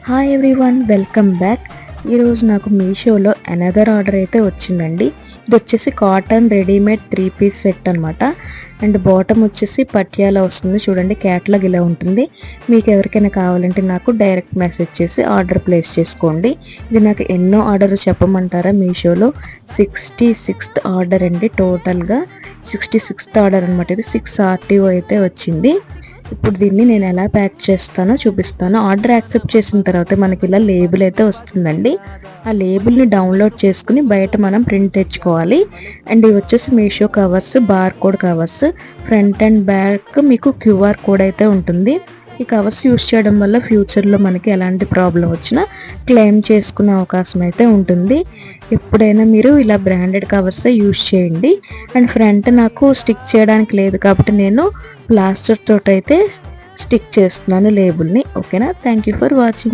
Hi everyone, welcome back. ఈరోజు నాకు మీషోలో అనదర్ ఆర్డర్ అయితే వచ్చిందండి. ఇది వచ్చేసి కాటన్ రెడీమేడ్ 3 పీస్ సెట్ అనమాట. అండ్ బాటమ్ వచ్చేసి పటియాలా వస్తుంది. చూడండి, క్యాట్లాగ్ ఇలా ఉంటుంది. మీకు ఎవరికైనా కావాలంటే నాకు డైరెక్ట్ మెసేజ్ చేసి ఆర్డర్ ప్లేస్ చేసుకోండి. ఇది నాకు ఎన్నో ఆర్డర్ చెప్పమంటారా? మీషోలో 66th ఆర్డర్ అండి. టోటల్గా 66th ఆర్డర్ అనమాట. ఇది 6 RTO అయితే వచ్చింది. ఇప్పుడు దీన్ని నేను ఎలా ప్యాక్ చేస్తానో చూపిస్తాను. ఆర్డర్ యాక్సెప్ట్ చేసిన తర్వాత మనకి ఇలా లేబుల్ అయితే వస్తుందండి. ఆ లేబుల్ని డౌన్లోడ్ చేసుకుని బయట మనం ప్రింట్ తెచ్చుకోవాలి. అండ్ ఇవి వచ్చేసి Meesho covers, bar code covers. Front and back మీకు QR కోడ్ అయితే ఉంటుంది. ఈ కవర్స్ యూస్ చేయడం వల్ల ఫ్యూచర్లో మనకి ఎలాంటి ప్రాబ్లం వచ్చినా క్లెయిమ్ చేసుకునే అవకాశం అయితే ఉంటుంది. ఎప్పుడైనా మీరు ఇలా బ్రాండెడ్ కవర్సే యూస్ చేయండి. అండ్ ఫ్రంట్ నాకు స్టిక్ చేయడానికి లేదు కాబట్టి నేను ప్లాస్టర్ తోటి అయితే స్టిక్ చేస్తున్నాను లేబుల్ని. ఓకేనా? Thank you for watching.